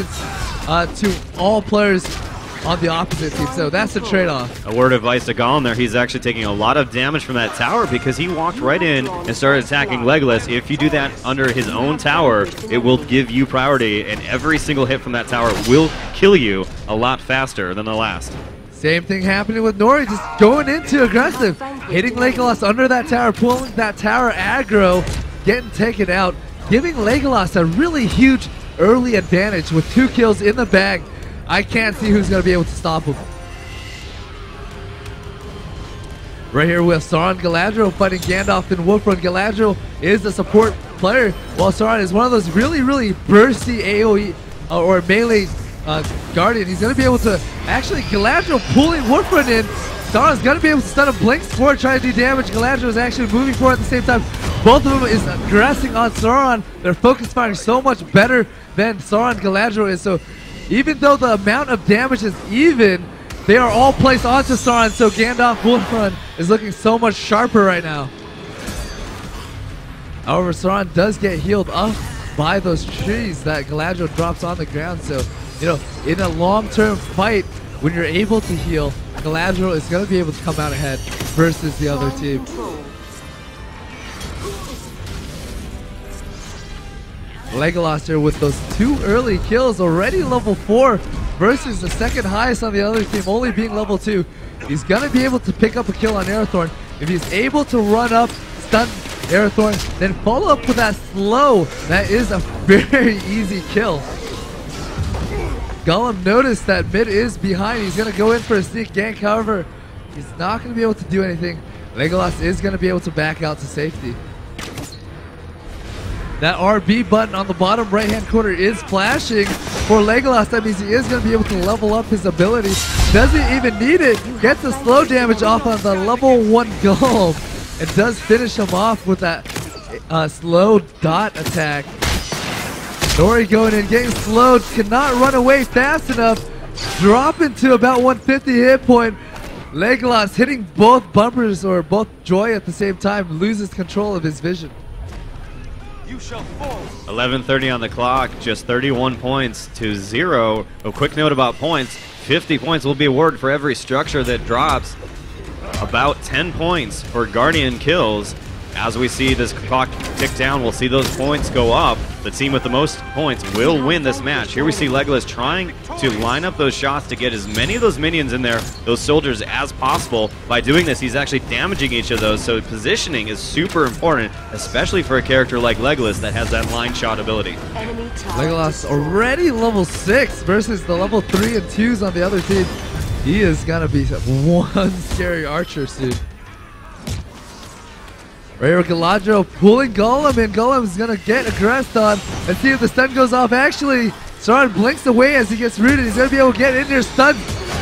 to all players on the opposite team, so that's the trade-off. A word of advice to Gollum there, he's actually taking a lot of damage from that tower because he walked right in and started attacking Legolas. If you do that under his own tower, it will give you priority, and every single hit from that tower will kill you a lot faster than the last. Same thing happening with Nori, just going into aggressive, hitting Legolas under that tower, pulling that tower aggro, getting taken out, giving Legolas a really huge early advantage with 2 kills in the bag. I can't see who's going to be able to stop him. Right here with Sauron Galadriel fighting Gandalf and Wolfrun. Galadriel is the support player, while Sauron is one of those really bursty AoE or melee Guardian. He's going to be able to actually, Galadriel pulling Wolfrun in. Sauron's going to be able to stun him, blink forward, try to do damage. Galadriel is actually moving forward at the same time. Both of them is aggressing on Sauron. Their focus firing so much better than Sauron Galadriel is. So even though the amount of damage is even, they are all placed onto Sauron, so Gandalf Wolfrun is looking so much sharper right now. However, Sauron does get healed up by those trees that Galadriel drops on the ground, so, you know, in a long-term fight, when you're able to heal, Galadriel is going to be able to come out ahead versus the other team. Legolas here with those 2 early kills, already level 4 versus the second highest on the other team only being level 2. He's going to be able to pick up a kill on Arathorn. If he's able to run up, stun Arathorn, then follow up with that slow, that is a very easy kill. Gollum noticed that mid is behind. He's going to go in for a sneak gank. However, he's not going to be able to do anything. Legolas is going to be able to back out to safety. That RB button on the bottom right-hand corner is flashing for Legolas. That means he is going to be able to level up his ability. Doesn't even need it. Gets the slow damage off on the level 1 Golem. And does finish him off with that slow dot attack. Nori going in, getting slowed. Cannot run away fast enough. Dropping to about 150 hit point. Legolas hitting both bumpers or both joy at the same time. Loses control of his vision. 11:30 on the clock, just 31 points to 0. A quick note about points: 50 points will be awarded for every structure that drops. About 10 points for Guardian kills. As we see this clock tick down, we'll see those points go up. The team with the most points will win this match. Here we see Legolas trying to line up those shots to get as many of those minions in there, those soldiers, as possible. By doing this, he's actually damaging each of those, so positioning is super important, especially for a character like Legolas that has that line shot ability. Legolas already level 6 versus the level 3 and 2s on the other team. He is going to be one scary archer soon. Right here, Galadriel pulling Gollum in. Gollum is going to get aggressed on and see if the stun goes off. Actually, Sauron blinks away as he gets rooted. He's going to be able to get in there. Stun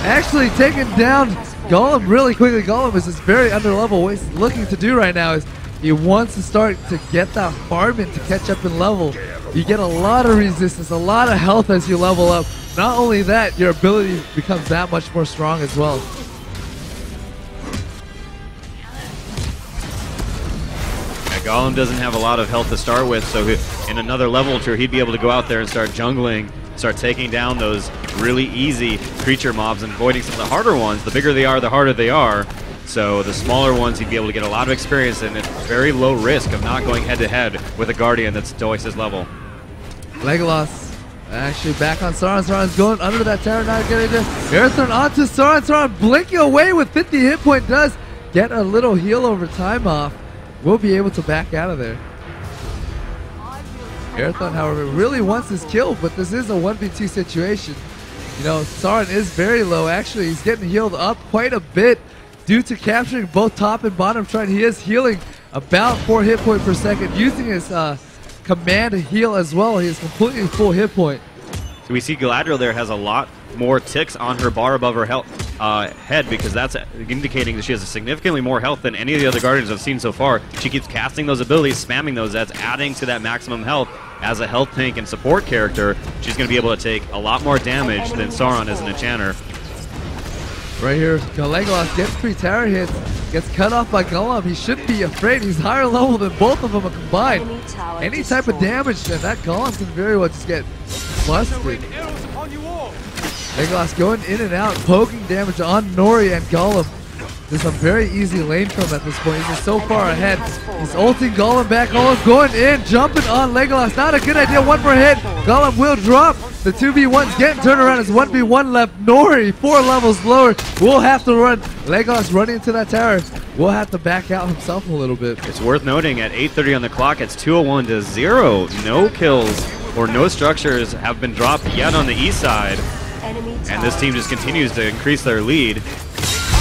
actually taking down Gollum really quickly. Gollum is just very under level. What he's looking to do right now is he wants to start to get that farm in to catch up in level. You get a lot of resistance, a lot of health as you level up. Not only that, your ability becomes that much more strong as well. Gollum doesn't have a lot of health to start with, so in another level or two, he'd be able to go out there and start jungling, start taking down those really easy creature mobs and avoiding some of the harder ones. The bigger they are, the harder they are. So the smaller ones, he'd be able to get a lot of experience and at very low risk of not going head-to-head with a Guardian that's twice his level. Legolas actually back on Sauron. Sauron's going under that tower, not getting there. Arathorn onto Sauron. Sauron blinking away with 50 hit point, does get a little heal over time off. Will be able to back out of there. Arathorn, however, really wants his kill, but this is a 1v2 situation. You know, Sauron is very low. Actually, he's getting healed up quite a bit due to capturing both top and bottom shrine. He is healing about 4 hit point per second, using his command heal as well. He is completely full hit point. So we see Galadriel there has a lot more ticks on her bar above her head, because that's indicating that she has significantly more health than any of the other Guardians I've seen so far. She keeps casting those abilities, spamming those, that's adding to that maximum health. As a health tank and support character, she's going to be able to take a lot more damage than Sauron as an enchanter. Right here, Legolas gets 3 tower hits, gets cut off by Gollum. He shouldn't be afraid. He's higher level than both of them combined. Any type of damage, then that Gollum can very well just get busted. Legolas going in and out, poking damage on Nori and Golem. There's a very easy lane for him at this point. He's just so far ahead. He's ulting Golem back. Golem going in, jumping on Legolas. Not a good idea. One more hit. Golem will drop. The 2v1's getting turned around. There's 1v1 left. Nori, 4 levels lower, will have to run. Legolas running into that tower. Will have to back out himself a little bit. It's worth noting at 8:30 on the clock, it's 201 to 0. No kills or no structures have been dropped yet on the east side. And this team just continues to increase their lead.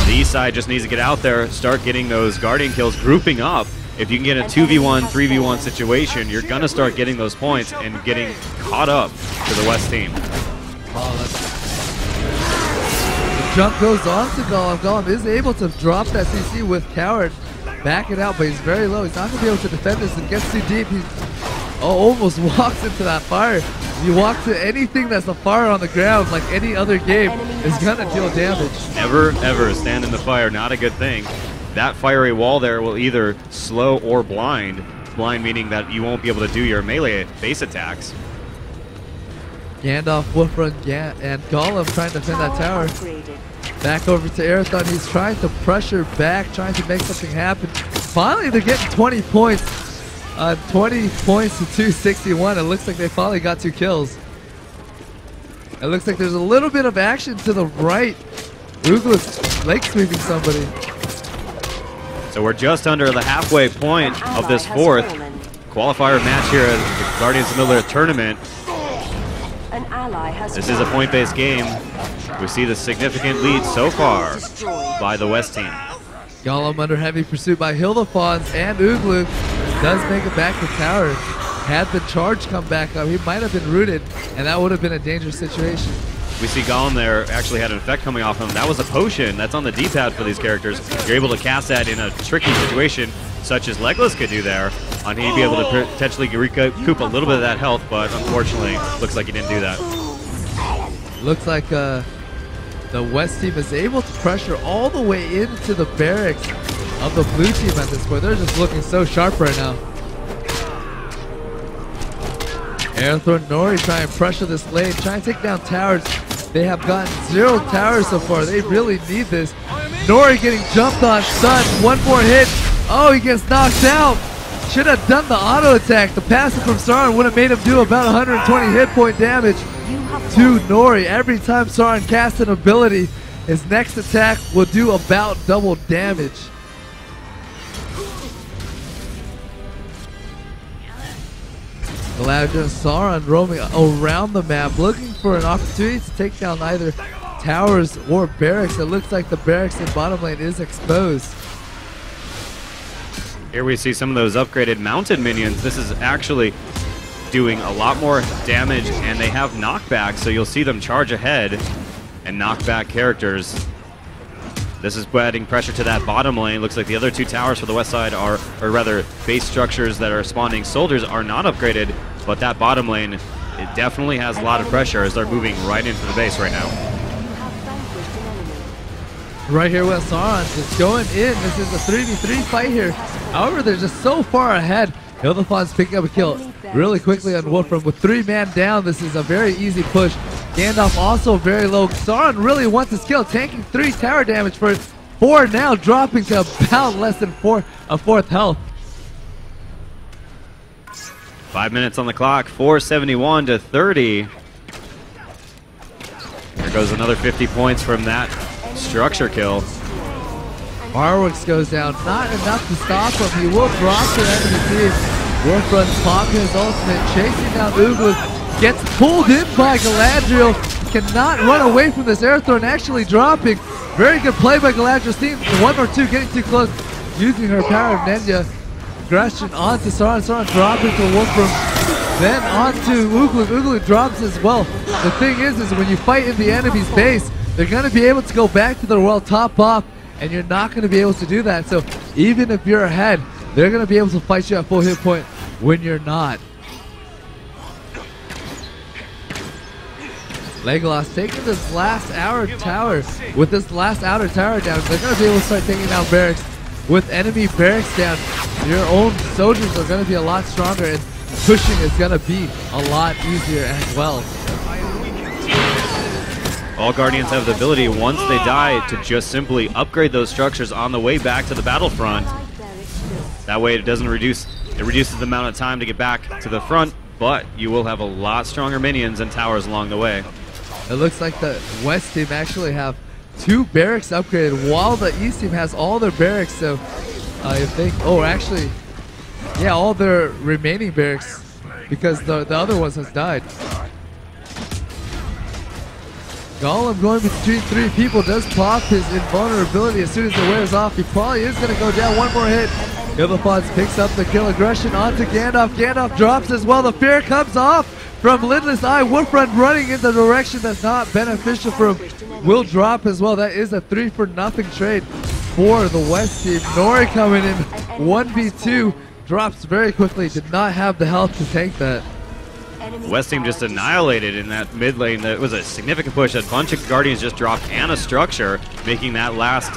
The east side just needs to get out there, start getting those Guardian kills, grouping up. If you can get a 2v1, 3v1 situation, you're going to start getting those points and getting caught up to the west team. The jump goes on to Golem. Golem is able to drop that CC with Coward. Back it out, but he's very low. He's not going to be able to defend this and gets too deep. He almost walks into that fire. You walk to anything that's a fire on the ground, like any other game, is going to deal damage. Never, ever stand in the fire. Not a good thing. That fiery wall there will either slow or blind. Blind meaning that you won't be able to do your melee base attacks. Gandalf, Wolfrun, and Golem trying to defend that tower. Back over to Arathon. He's trying to pressure back, trying to make something happen. Finally, they're getting 20 points. 20 points to 261. It looks like they finally got 2 kills. It looks like there's a little bit of action to the right. Ruthless leg sweeping somebody. So we're just under the halfway point of this fourth qualifier match here at the Guardians of Middle-earth tournament. This is a point-based game. We see the significant lead so far by the West team. Golem under heavy pursuit by Hildefons and Ugluk. Does make it back to tower. Had the charge come back up, he might have been rooted, and that would have been a dangerous situation. We see Golem there actually had an effect coming off him. That was a potion. That's on the D-pad for these characters. You're able to cast that in a tricky situation, such as Legolas could do there, and he'd be able to potentially recoup a little bit of that health, but unfortunately, looks like he didn't do that. Looks like the West team is able to pressure all the way into the barracks of the blue team at this point. They're just looking so sharp right now. Arathorn, Nori trying to pressure this lane, trying to take down towers. They have gotten 0 towers so far. They really need this. Nori getting jumped on, stunned. One more hit. Oh, he gets knocked out. Should have done the auto attack. The passive from Sauron would have made him do about 120 hit point damage to Nori. Every time Sauron casts an ability, his next attack will do about double damage. Galadriel and Sauron roaming around the map, looking for an opportunity to take down either towers or barracks. It looks like the barracks in bottom lane is exposed. Here we see some of those upgraded mounted minions. This is actually doing a lot more damage, and they have knockback, so you'll see them charge ahead and knock back characters. This is adding pressure to that bottom lane. Looks like the other 2 towers for the west side are, or rather, base structures that are spawning soldiers are not upgraded, but that bottom lane, it definitely has a lot of pressure as they're moving right into the base right now. Right here with Sauron just going in. This is a 3v3 fight here. However, they're just so far ahead. Hildefons picking up a kill really quickly on Wolfram with 3 man down. This is a very easy push. Gandalf also very low. Sauron really wants his kill, tanking 3 tower damage for 4 now, dropping to about less than 4th health. 5 minutes on the clock, 471 to 30. There goes another 50 points from that structure kill. Fireworks goes down, not enough to stop him. He will drop to the enemy team. Wolfrun's popping his ultimate, chasing down Ugluk. Gets pulled in by Galadriel. Cannot run away from this Arathorn, actually dropping. Very good play by Galadriel. Seeing 1 or 2 getting too close, using her power of Nenya. Aggression onto Sauron. Sauron dropping to Wolfram. Then onto Ugluk. Ugluk drops as well. The thing is when you fight in the enemy's base, they're going to be able to go back to their well, top off, and you're not going to be able to do that. So even if you're ahead, they're going to be able to fight you at full hit point when you're not. Legolas taking this last outer tower. With this last outer tower down, they're going to be able to start taking down barracks. With enemy barracks down, your own soldiers are going to be a lot stronger, and pushing is going to be a lot easier as well. All Guardians have the ability, once they die, to just simply upgrade those structures on the way back to the battlefront. That way it doesn't reduces the amount of time to get back to the front, but you will have a lot stronger minions and towers along the way. It looks like the West team actually have 2 barracks upgraded while the East team has all their barracks. So if they, actually, yeah, all their remaining barracks, because the other ones has died. Golem going between 3 people does pop his invulnerability as soon as it wears off. He probably is going to go down. One more hit. Gildapods picks up the kill. Aggression onto Gandalf. Gandalf drops as well. The fear comes off from Lidless Eye. Wolfrun running in the direction that's not beneficial for him. Will drop as well. That is a 3-for-0 trade for the West team. Nori coming in 1v2. Drops very quickly. Did not have the health to tank that. The West team just annihilated in that mid lane. That was a significant push. A bunch of Guardians just dropped and a structure, making that last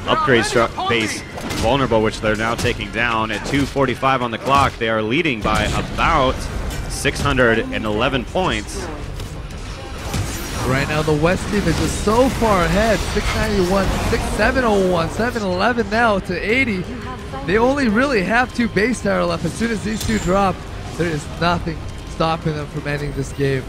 upgrade base vulnerable, which they're now taking down. At 2:45 on the clock, they are leading by about 611 points. Right now, the West team is just so far ahead. 691, 701, 711 now to 80. They only really have 2 base tower left. As soon as these 2 drop, there is nothing stopping them from ending this game.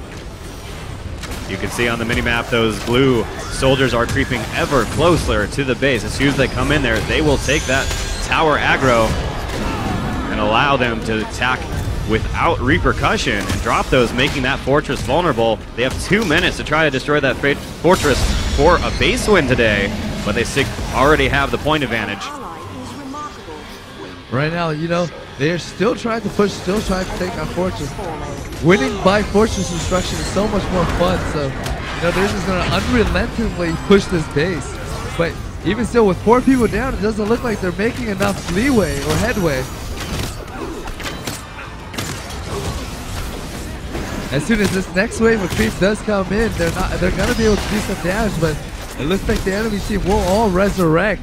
You can see on the minimap those blue soldiers are creeping ever closer to the base. As soon as they come in there, they will take that tower aggro and allow them to attack without repercussion and drop those, making that fortress vulnerable. They have 2 minutes to try to destroy that fortress for a base win today, but they already have the point advantage. Right now, you know, they are still trying to push, still trying to take out fortress. Winning by fortress destruction is so much more fun, so, you know, they're just going to unrelentingly push this base. But even still, with 4 people down, it doesn't look like they're making enough leeway or headway. As soon as this next wave of creep does come in, they're going to be able to do some damage, but it looks like the enemy team will all resurrect.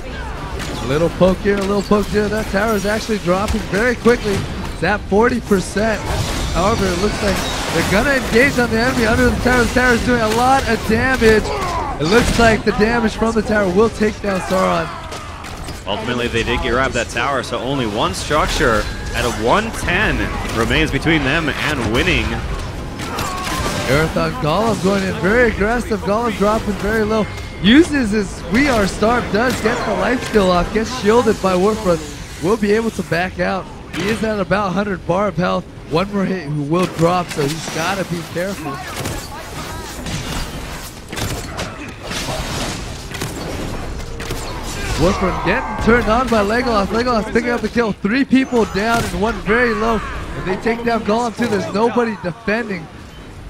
A little poke here, a little poke there. That tower is actually dropping very quickly. It's at 40%. However, it looks like they're going to engage on the enemy under the tower. The tower is doing a lot of damage. It looks like the damage from the tower will take down Sauron. Ultimately, they did get rid of that tower, so only 1 structure at a 110 remains between them and winning. Arathon Golem going in very aggressive. Golem dropping very low. Uses his We Are Starved, does get the life steal off, gets shielded by Warfront, will be able to back out. He is at about 100 bar of health. 1 more hit who will drop, so he's got to be careful. Warfront getting turned on by Legolas. Legolas picking up the kill. 3 people down and 1 very low. And they take down Golem too. There's nobody defending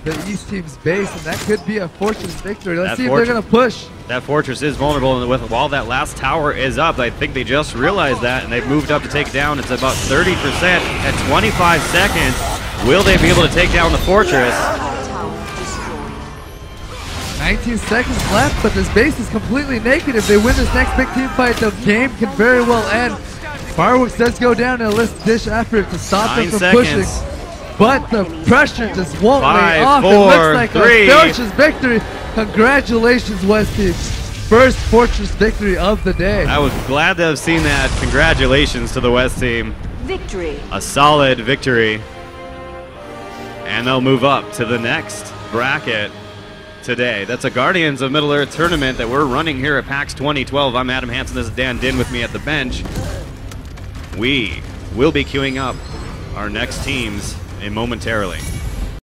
the East team's base, and that could be a fortress victory. Let's see if they're going to push. That fortress is vulnerable, and while that last tower is up, I think they just realized that, and they've moved up to take it down. It's about 30% at 25 seconds. Will they be able to take down the fortress? 19 seconds left, but this base is completely naked. If they win this next big team fight, the game can very well end. Fireworks does go down and enlist Dish effort to stop them from pushing. But the pressure just won't lay off. It looks like a fortress victory. Congratulations, West team. First fortress victory of the day. I was glad to have seen that. Congratulations to the West team. Victory. A solid victory. And they'll move up to the next bracket today. That's a Guardians of Middle-earth tournament that we're running here at PAX 2012. I'm Adam Hanson. This is Dan Dinh with me at the bench. We will be queuing up our next teams momentarily.